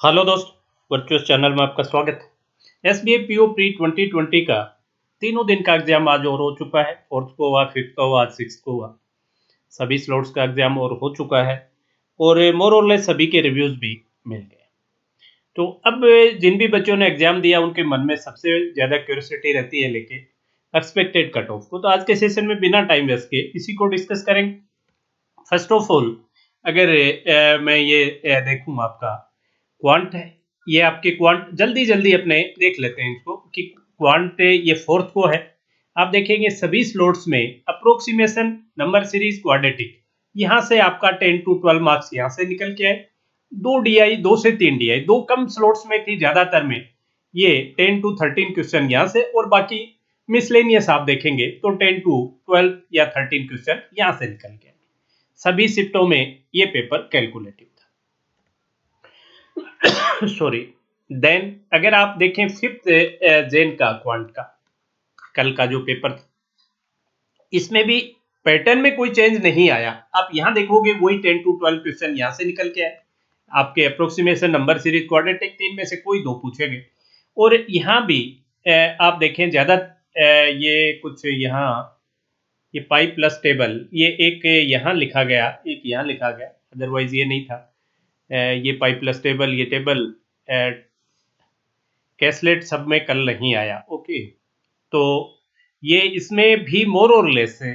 Hello दोस्त, virtuous channel में आपका स्वागत है। एसबीआई पीओ प्री 2020 का तीनों दिन का एग्जाम आज और हो चुका है। फोर्थ को हुआ, फिफ्थ को हुआ, आज सिक्स को हुआ। सभी स्लॉट्स का एग्जाम और हो चुका है और मोर और लेस सभी के रिव्यूज भी मिल गए। तो अब जिन भी बच्चों ने एग्जाम दिया उनके मन में सबसे ज़्यादा क्यूरियोसिटी रहती है लेके एक्सपेक्टेड कट ऑफ को। तो आज के सेशन में बिना टाइम वेस्ट के इसी को डिस्कस करेंगे। फर्स्ट ऑफ ऑल, अगर मैं ये देखूँ आपका क्वांट है, ये आपके क्वांट जल्दी जल्दी अपने देख लेते हैं इसको कि क्वांट ये फोर्थ को है। आप देखेंगे सभी स्लॉट्स में अप्रोक्सीमेशन नंबर सीरीज क्वाड्रेटिक, यहाँ से आपका 10 to 12 मार्क्स यहाँ से निकल के आए। 2 DI, 2 से 3 DI, दो कम स्लॉट्स में थी, ज्यादातर में ये 10 to 13 क्वेश्चन यहाँ से, और बाकी मिसलेनियस आप देखेंगे तो 10 to 12 या 13 क्वेश्चन यहाँ से निकल के आए। सभी शिफ्टों में ये पेपर कैलकुलेटिव था। सॉरी। देन अगर आप देखें फिफ्थ जेन का क्वांट का कल का जो पेपर था, इसमें भी पैटर्न में कोई चेंज नहीं आया। आप यहां देखोगे वही 10 to 12 क्वेश्चन यहां से निकल के आए। आपके अप्रोक्सीमेशन नंबर सीरीज क्वाड्रेटिक, तीन में से कोई दो पूछे गए। और यहाँ भी आप देखें ज्यादा ये कुछ यहाँ ये पाई प्लस टेबल, ये एक यहाँ लिखा गया, एक यहाँ लिखा गया, अदरवाइज ये नहीं था। ये पाई प्लस टेबल, ये टेबल कैसलेट सब में कल नहीं आया। ओके, तो ये इसमें भी मोर और लेस है,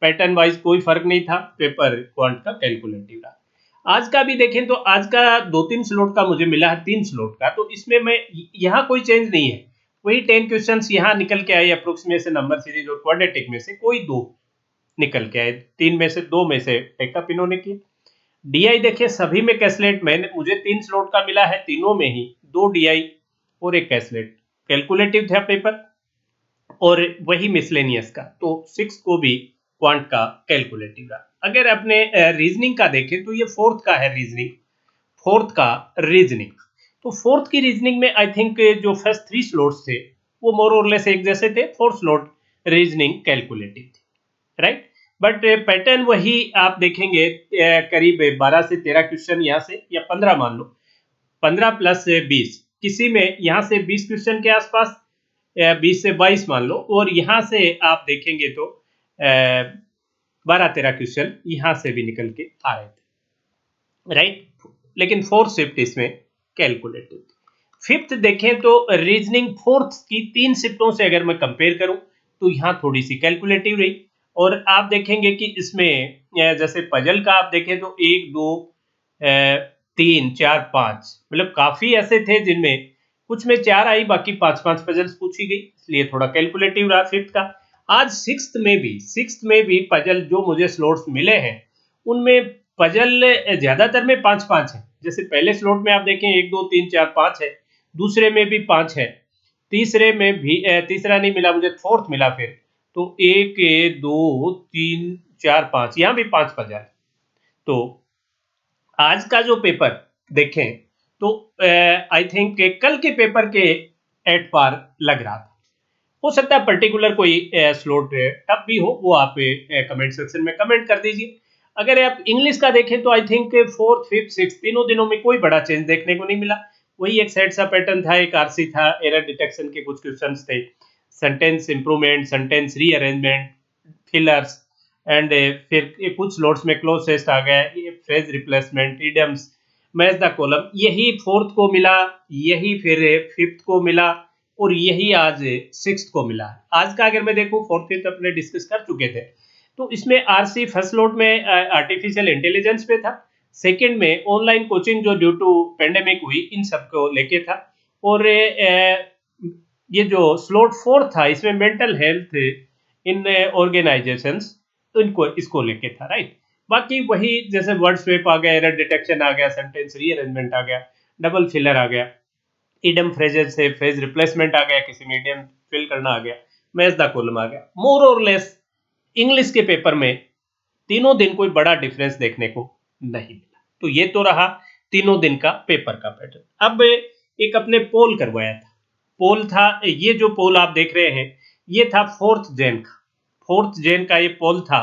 पैटर्न वाइज कोई फर्क नहीं था। पेपर क्वांट का कैलकुलेटिव रहा। आज का भी देखें तो आज का 2-3 स्लॉट का मुझे मिला है, 3 स्लॉट का, तो इसमें मैं यहाँ कोई चेंज नहीं है। वही 10 क्वेश्चंस यहाँ निकल के आए अप्रोक्सीमेशन नंबर सीरीज और क्वाड्रेटिक में से कोई दो निकल के आए, तीन में से दो में से टेकअप इन्होंने किया। डीआई देखिए सभी में कैसलेट, मैंने मुझे 3 स्लॉट का मिला है, तीनों में ही 2 डीआई और एक कैसलेट कैलकुलेटिव था पेपर, और वही मिसलेनियस का। तो 6 को भी क्वांट का कैलकुलेटिव रहा। अगर अपने रीजनिंग का देखें तो ये फोर्थ का है रीजनिंग, फोर्थ का रीजनिंग। तो फोर्थ की रीजनिंग में आई थिंक जो फर्स्ट 3 स्लॉट्स थे वो मोर और लेस एक जैसे थे। फोर्थ स्लॉट रीजनिंग कैलकुलेटिव थी, राइट। बट पैटर्न वही आप देखेंगे, करीब 12 से 13 क्वेश्चन यहाँ से, या 15 मान लो, 15 प्लस 20, किसी में यहाँ से 20 क्वेश्चन के आसपास, 20 से 22 मान लो, और यहाँ से आप देखेंगे तो 12-13 क्वेश्चन यहाँ से भी निकल के आ रहे थे, राइट। लेकिन फोर्थ शिफ्ट इसमें कैलकुलेटिव थी। फिफ्थ देखें तो रीजनिंग फोर्थ की 3 शिफ्टों से अगर मैं कंपेयर करूं तो यहाँ थोड़ी सी कैलकुलेटिव रही। और आप देखेंगे कि इसमें जैसे पजल का आप देखें तो 1 2 3 4 5, मतलब काफी ऐसे थे जिनमें कुछ में 4 आई, बाकी 5-5 पजल्स पूछी गई, इसलिए थोड़ा कैलकुलेटिव रहा फिफ्थ का। आज सिक्स्थ में भी पजल जो मुझे स्लॉट्स मिले हैं उनमें पजल ज्यादातर में 5-5 है। जैसे पहले स्लॉट में आप देखें 1 2 3 4 5 है, दूसरे में भी 5 है, तीसरे में भी तीसरा नहीं मिला मुझे, फोर्थ मिला फिर, तो 1 2 3 4 5, यहाँ भी 5 पजल। तो आज का जो पेपर देखें तो आई थिंक कल के पेपर के एट पार लग रहा था। हो सकता है पर्टिकुलर कोई स्लॉट टफ भी हो, वो आप कमेंट सेक्शन में कमेंट कर दीजिए। अगर आप इंग्लिश का देखें तो I think fourth fifth six तीनों दिनों में कोई बड़ा चेंज देखने को नहीं मिला। वही एक सेट सा पैटर्न था, एक आरसी था, एरर डिटेक्शन के कुछ क्वेश्चंस थे, sentence improvement, sentence rearrangement, fillers, and फिर कुछ स्लॉट्स में क्लोजेस्ट आ गया, ये phrase replacement, idioms, match the column, यही फोर्थ को मिला, यही फिर फिफ्थ को मिला, और यही आज सिक्स्थ को मिला है। आज का अगर मैं देखूं, फोर्थ फिफ्थ अपने डिस्कस कर चुके थे, तो इसमें आरसी फर्स्ट लोड में आर्टिफिशियल इंटेलिजेंस पे था, सेकंड में ऑनलाइन कोचिंग जो ड्यू टू पेंडेमिक हुई इन सबको लेके था, और ये जो स्लॉट फोर्थ था इसमें मेंटल हेल्थ इन ऑर्गेनाइजेशंस, तो इनको इसको लेके था, राइट। बाकी वही जैसे वर्ड स्वेप आ गया, एरर डिटेक्शन आ गया, सेंटेंस रीअरेंजमेंट आ गया, डबल फिलर आ गया, इडम फ्रेजेस से फ्रेज रिप्लेसमेंट आ गया, किसी में इडियम फिल करना आ गया, मैच द कॉलम आ गया। मोर और लेस इंग्लिश के पेपर में तीनों दिन कोई बड़ा डिफरेंस देखने को नहीं मिला। तो ये तो रहा तीनों दिन का पेपर का पैटर्न। अब एक अपने पोल करवाया था, पोल था, ये जो पोल आप देख रहे हैं ये था फोर्थ जेन का, फोर्थ जेन का ये पोल था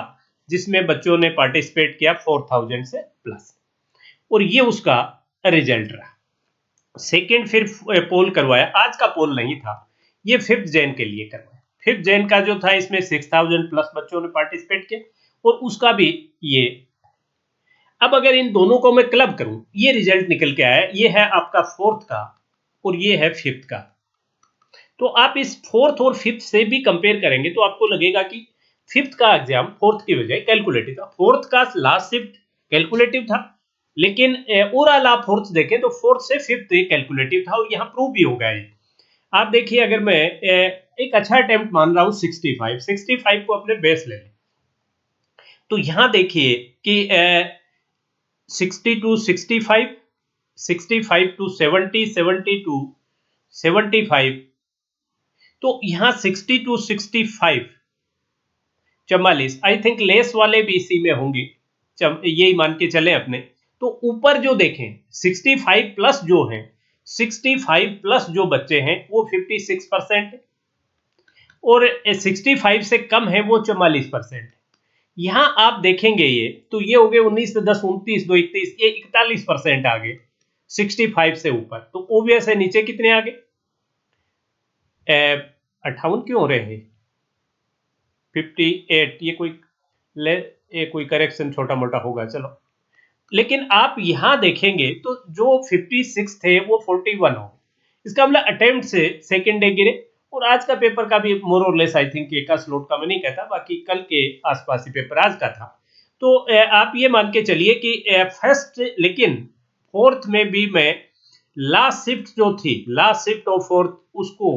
जिसमें बच्चों ने पार्टिसिपेट किया 4000 से प्लस, और ये उसका रिजल्ट रहा। सेकेंड फिर पोल करवाया, आज का पोल नहीं था, ये 5th जैन के लिए करवाया। 5th जैन का जो था इसमें 6000 प्लस बच्चों ने पार्टिसिपेट किया और उसका भी ये। अब अगर इन दोनों को मैं क्लब करूं, ये रिजल्ट निकल के आया, ये है आपका 4th का और ये है 5th का। तो आप इस 4th और 5th से भी कंपेयर करेंगे तो आपको लगेगा कि 5th का एग्जाम 4th की बजाय कैलकुलेटिव था। 4th का लास्ट शिफ्ट कैलकुलेटिव था, लेकिन ओवरऑल आप 4th देखें तो 4th से 5th कैलकुलेटिव था और यहाँ प्रूव भी हो गया है। आप देखिए, अगर मैं एक अच्छा अटेम्प्ट मान रहा हूँ 65 को अपने बेस ले लें, तो यहाँ देखिए कि 60 टू 65, 65 टू 70, 70 टू 75, तो यहाँ 60 टू 65 44, आई थिंक लेस वाले भी इसी में होंगे, यही मान के चले अपने। तो ऊपर जो देखें 65 प्लस जो है, 65 प्लस जो बच्चे हैं वो 56% और 65 से कम है वो 44%। यहां आप देखेंगे ये तो ये हो गए 19 10 29 2 31, ये 41% आ गए 65 से ऊपर। तो ओबियस है नीचे कितने आ गए, 58 क्यों हो रहे हैं, 58, ये कोई करेक्शन छोटा मोटा होगा चलो। लेकिन आप यहां देखेंगे तो जो 56 थे वो 41 हो, इसका मतलब अटेम्प्ट से सेकेंड डे गिरे। और आज का पेपर का भी मोर और लेस आई थिंक एक स्लॉट का मैं नहीं कहता, बाकी कल के आसपास ही पेपर आज का था। तो आप ये मान के चलिए कि फर्स्ट, लेकिन 4th में भी मैं लास्ट शिफ्ट जो थी, लास्ट शिफ्ट और 4th उसको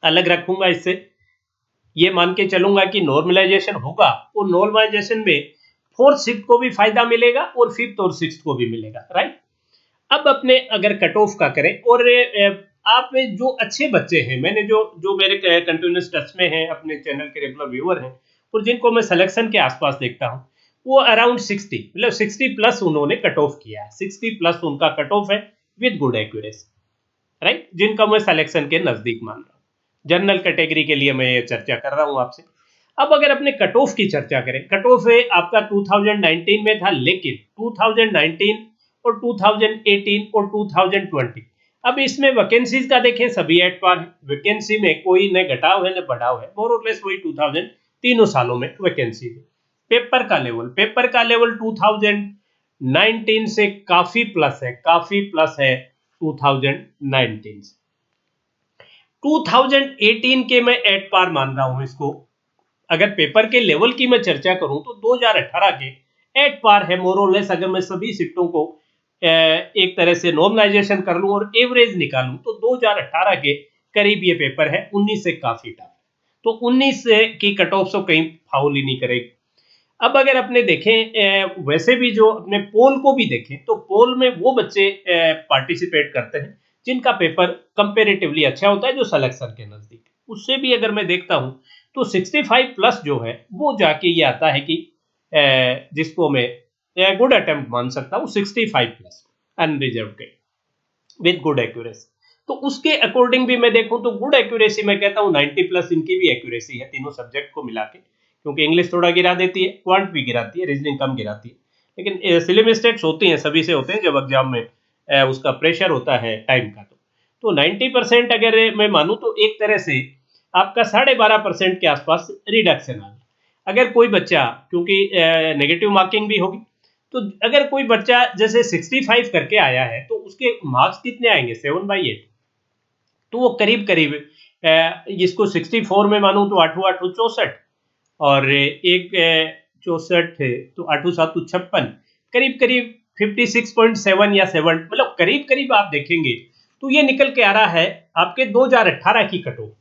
अलग रखूंगा इससे, ये मान के चलूंगा कि नॉर्मलाइजेशन होगा और नॉर्मलाइजेशन में 4th शिफ्ट को भी फायदा मिलेगा और 5th और 6th को भी मिलेगा, राइट। अब अपने अगर कट ऑफ का करें और आप में जो अच्छे बच्चे हैं, मैंने जो जो मेरे कंटिन्यूस टच में हैं, अपने चैनल के रेगुलर व्यूअर हैं और जिनको मैं सिलेक्शन के आसपास देखता हूं, वो अराउंड 60, मतलब 60 प्लस उन्होंने कट ऑफ किया है, 60 प्लस उनका कट ऑफ है विद गुड एक्यूरेसी, राइट, जिनका मैं सिलेक्शन के नजदीक मान रहा हूँ। जनरल कैटेगरी के लिए मैं ये चर्चा कर रहा हूँ आपसे। अब अगर अपने कट ऑफ की चर्चा करें, कट ऑफ है आपका 2019 में था, लेकिन 2019 और 2018 और 2020, अब इसमें वैकेंसीज का देखें सभी एट पार है, वैकेंसी में कोई न घटाव है न बढ़ाव है, मोर और लेस वही 2000 तीनों सालों में वैकेंसी है। पेपर का लेवल 2019 से काफी प्लस है, काफी प्लस है 2019 से। 2018 के मैं एट पार मान रहा हूं इसको। अगर पेपर के लेवल की मैं चर्चा करूं तो 2018 के एट पार है मोर और लेस। अगर मैं सभी शिफ्टों को एक तरह से नॉर्मलाइजेशन कर लूं और एवरेज निकालूं तो 2018 के करीब ये पेपर है, 19 से काफी टफ, तो 19 की कट ऑफ तो कहीं फाउल ही नहीं करेगी। अब अगर अपने देखें वैसे भी जो अपने पोल को भी देखें तो पोल में वो बच्चे पार्टिसिपेट करते हैं जिनका पेपर कंपेरेटिवली अच्छा होता है, जो सिलेक्शन के नजदीक। उससे भी अगर मैं देखता हूं तो 65 प्लस जो है वो जाके ये आता है कि जिसको मैं गुड अटेम्प्ट मान सकता हूँ 65 प्लस अनरिजर्व के विद गुड एक्यूरेसी। तो उसके अकॉर्डिंग भी मैं देखूं तो गुड एक्यूरेसी मैं कहता हूं 90 प्लस इनकी भी एक्यूरेसी है तीनों सब्जेक्ट को मिला के, क्योंकि इंग्लिश थोड़ा गिरा देती है, क्वांट भी गिराती है, रीजनिंग कम गिराती है, लेकिन सिली मिस्टेक्स होती हैं, सभी से होते हैं जब एग्जाम में उसका प्रेशर होता है टाइम का। तो 90% अगर मैं मानूं तो एक तरह से आपका 12.5% के आसपास रिडक्शन आ गया। अगर कोई बच्चा, क्योंकि नेगेटिव मार्किंग भी होगी, तो अगर कोई बच्चा जैसे 65 करके आया है तो उसके मार्क्स कितने आएंगे, 7/8, तो वो करीब करीब जिसको 64 में मानूं तो 8 8 64 और एक 64 है तो 8 7 56, करीब करीब 56.7 या 7, मतलब करीब करीब आप देखेंगे तो ये निकल के आ रहा है आपके 2018 की कट ऑफ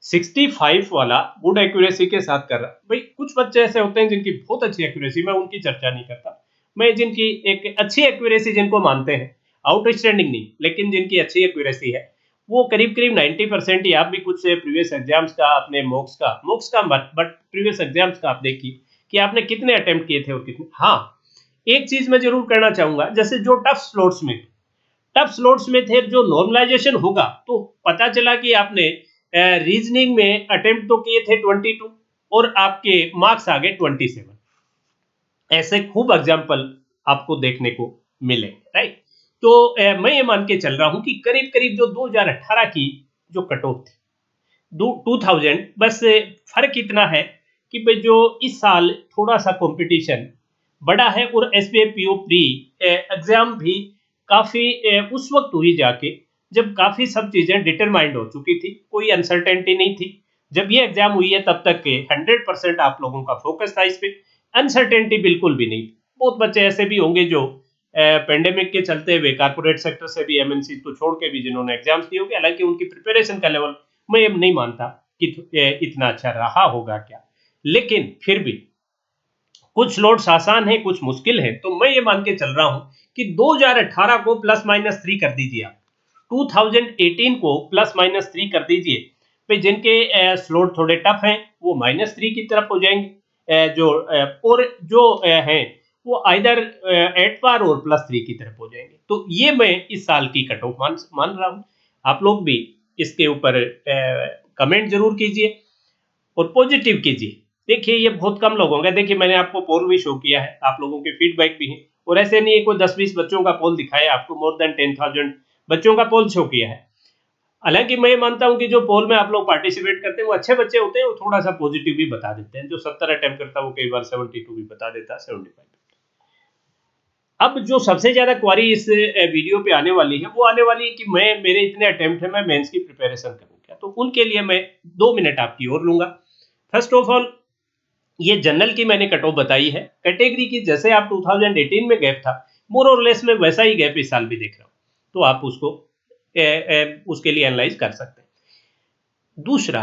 65 वाला गुड एक्यूरेसी के साथ कर रहा। भाई कुछ बच्चे ऐसे होते हैं जिनकी बहुत अच्छी एक्यूरेसी, मैं उनकी चर्चा नहीं करता, मैं जिनकी एक अच्छी एक्यूरेसी जिनको मानते हैं, आउटस्टैंडिंग नहीं, लेकिन जिनकी अच्छी एक्यूरेसी है वो करीब करीब 90% ही। आप भी कुछ प्रीवियस एग्जाम्स का, अपने मॉक्स का मत, बट प्रीवियस एग्जाम्स का आप देखिए कि आपने कितने अटेम्प्ट किए थे और कितने। हाँ, एक चीज मैं जरूर करना चाहूंगा, जैसे जो टफ स्लॉट्स में थे, जो नॉर्मलाइजेशन होगा तो पता चला कि आपने रीजनिंग में अटेम्प्ट तो किए थे 22 और आपके मार्क्स आ गए 27। ऐसे खूब एग्जाम्पल आपको देखने को मिले, राइट। तो मैं ये मान के चल रहा हूं कि करीब करीब जो 2018 की जो कट ऑफ थी 2000, बस फर्क इतना है कि भाई जो इस साल थोड़ा सा कंपटीशन बड़ा है और एसबीआई पीओ प्री एग्जाम भी काफी उस वक्त हुई जाके जब काफी सब चीजें डिटरमाइंड हो चुकी थी, कोई अनसर्टेनिटी नहीं थी। जब ये एग्जाम हुई है तब तक के 100% आप लोगों का फोकस था इस पे, अनसर्टेनिटी बिल्कुल भी नहीं। बहुत बच्चे ऐसे भी होंगे जो पेंडेमिक के चलते हुए कारपोरेट सेक्टर से भी एमएनसी को छोड़ के भी जिन्होंने एग्जाम्स दिए होंगे, हालांकि उनकी प्रिपरेशन का लेवल मैं अब नहीं मानता कि इतना अच्छा रहा होगा क्या, लेकिन फिर भी कुछ स्लॉट्स आसान है, कुछ मुश्किल है। तो मैं ये मान के चल रहा हूं कि 2018 को +-3 कर दीजिए आप, 2018 को +-3 कर दीजिए। भाई जिनके स्लॉट थोड़े टफ हैं वो -3 की तरफ हो जाएंगे, और जो हैं वो आइदर एट पार और +3 की तरफ हो जाएंगे। तो ये मैं इस साल की कट ऑफ मान रहा हूँ। आप लोग भी इसके ऊपर कमेंट जरूर कीजिए और पॉजिटिव कीजिए। देखिए ये बहुत कम लोग होंगे, देखिए मैंने आपको पोल भी शो किया है, आप लोगों के फीडबैक भी है, और ऐसे नहीं है कोई 10-20 बच्चों का पोल दिखाया, आपको मोर देन 10,000 बच्चों का पोल शो किया है। हालांकि मैं मानता हूं कि जो पोल में आप लोग पार्टिसिपेट करते हैं वो अच्छे बच्चे होते हैं, वो थोड़ा सा पॉजिटिव भी बता देते हैं। जो 70 अटेम्प्ट करता है वो कई बार 72 भी बता देता है, 75। अब जो सबसे ज्यादा क्वारी इस वीडियो पे आने वाली है वो आने वाली है कि मैं मेरे इतने अटेम्प्ट है, मैं मेंस की प्रिपरेशन करूं क्या? तो उनके लिए मैं 2 मिनट आपकी और लूंगा। फर्स्ट ऑफ ऑल ये जनरल की मैंने कट ऑफ बताई है, कैटेगरी की जैसे आप 2018 में गैप था मोर और लेस में वैसा ही गैप इस साल भी देख रहा हूं, तो आप उसको उसके लिए एनालाइज कर सकते हैं। दूसरा,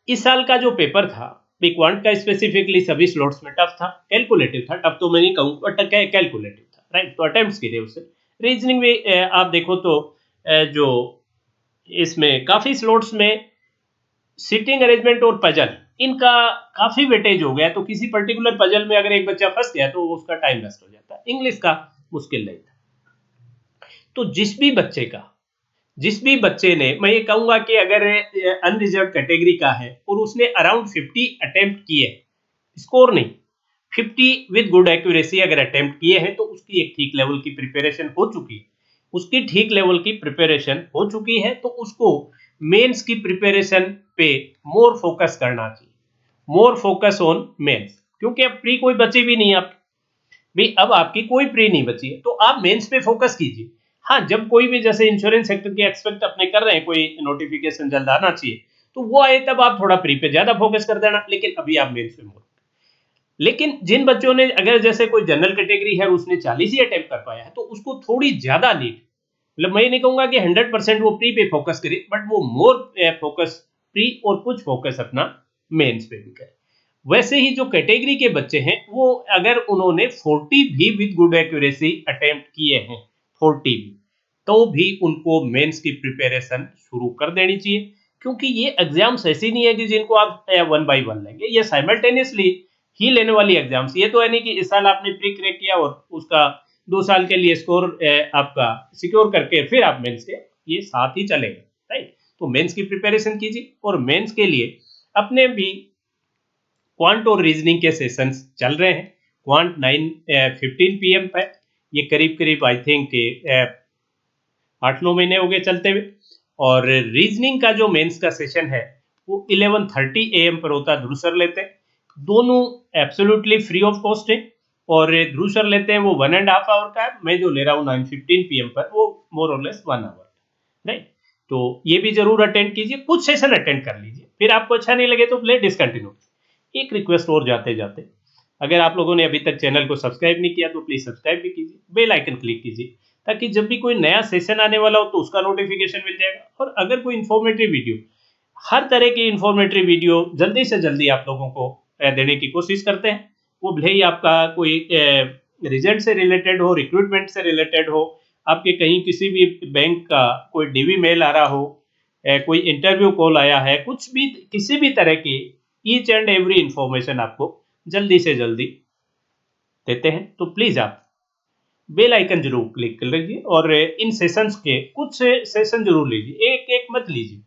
इस साल का जो पेपर था क्वांट का स्पेसिफिकली सभी स्लॉट्स में टफ था, कैलकुलेटिव था, टफ तो मैं नहीं कहूँ कैलकुलेटिव था, राइट? तो अटेम्प्ट्स गिरे उससे। रीजनिंग में आप देखो तो जो इसमें काफी स्लॉट्स में सिटिंग अरेंजमेंट और पजल इनका काफी वेटेज हो गया, तो किसी पर्टिकुलर पजल में अगर एक बच्चा फंस गया तो उसका टाइम वेस्ट हो जाता है। इंग्लिश का मुश्किल नहीं था। तो जिस भी बच्चे ने, मैं ये कहूंगा कि अगर अनरिजर्व कैटेगरी का है और उसने अराउंड 50 अटेम्प्ट किए, स्कोर नहीं, 50 विद गुड एक्यूरेसी अगर अटेम्प्ट किए हैं तो उसकी एक ठीक लेवल की प्रिपरेशन हो चुकी है। उसकी ठीक लेवल की प्रिपरेशन हो चुकी है तो उसको मेंस की प्रिपरेशन पे मोर फोकस करना चाहिए, मोर फोकस ऑन मेंस, क्योंकि अब प्री कोई बची भी नहीं है आपकी, भाई अब आपकी कोई प्री नहीं बची है, तो आप मेंस पे फोकस कीजिए। हाँ, जब कोई भी जैसे इंश्योरेंस सेक्टर के एक्सपेक्ट अपने कर रहे हैं, कोई नोटिफिकेशन जल्द आना चाहिए तो वो आए तब आप थोड़ा प्री पे ज्यादा फोकस कर देना, लेकिन अभी आप मेंस पे मोर। लेकिन जिन बच्चों ने, अगर जैसे कोई जनरल कैटेगरी है उसने 40 ही अटेम्प्ट कर पाया है तो उसको थोड़ी ज्यादा नीड, मतलब मैं ये नहीं कहूंगा कि 100% वो प्री पे फोकस करे, बट वो मोर फोकस प्री और कुछ फोकस अपना मेंस पे भी करे। वैसे ही जो कैटेगरी के बच्चे हैं वो अगर उन्होंने 40 भी विद गुड एक्यूरेसी अटेम्प्ट किए हैं, 40 भी, तो भी उनको मेंस की प्रिपरेशन शुरू कर देनी चाहिए, क्योंकि ये एग्जाम्स ऐसी नहीं है कि जिनको आप 1 by 1 लेंगे, ये साइमल्टेनियसली ही लेने वाली एग्जाम्स। ये तो है नहीं कि इस साल आपने प्री क्रैक किया और उसका 2 साल के लिए स्कोर आपका सिक्योर करके फिर आप मेंस के, ये साथ ही चलेगा, राइट? तो मेंस की प्रिपरेशन कीजिए और मेंस के लिए अपने भी क्वांट और रीजनिंग के सेशंस चल रहे हैं। क्वांट 9:15 PM पर, ये करीब करीब आई थिंक 8-9 महीने हो गए चलते हुए, और रीजनिंग का जो मेंस का सेशन है वो 11:30 AM पर होता है, ध्रुव सर लेते हैं। दोनों एब्सोल्युटली फ्री ऑफ कॉस्ट है, और ध्रुव सर लेते हैं वो 1.5 आवर का है, मैं जो ले रहा हूँ 9:15 PM पर वो मोर और लेस 1 आवर, राइट? तो ये भी जरूर अटेंड कीजिए, कुछ सेशन अटेंड कर लीजिए, फिर आपको अच्छा नहीं लगे तो प्ले डिसकंटिन्यू। एक रिक्वेस्ट और जाते जाते, अगर आप लोगों ने अभी तक चैनल को सब्सक्राइब नहीं किया तो प्लीज सब्सक्राइब भी कीजिए, बेल आइकन क्लिक कीजिए, ताकि जब भी कोई नया सेशन आने वाला हो तो उसका नोटिफिकेशन मिल जाएगा। और अगर कोई इन्फॉर्मेटिव वीडियो, हर तरह की इन्फॉर्मेटिव वीडियो जल्दी से जल्दी आप लोगों को देने की कोशिश करते हैं, वो भले ही आपका कोई रिजल्ट से रिलेटेड हो, रिक्रूटमेंट से रिलेटेड हो, आपके कहीं किसी भी बैंक का कोई डीवी मेल आ रहा हो, कोई इंटरव्यू कॉल आया है, कुछ भी किसी भी तरह की ईच एंड एवरी इंफॉर्मेशन आपको जल्दी से जल्दी देते हैं। तो प्लीज आप बेल आइकन जरूर क्लिक कर लीजिए, और इन सेशंस के कुछ सेशन जरूर लीजिए, एक एक मत लीजिए।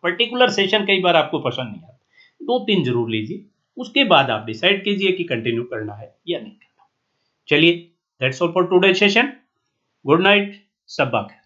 पर्टिकुलर सेशन कई बार आपको पसंद नहीं आता, 2-3 जरूर लीजिए, उसके बाद आप डिसाइड कीजिए कि कंटिन्यू करना है या नहीं करना। चलिए, that's all for today session. Good night, शब्बा खैर।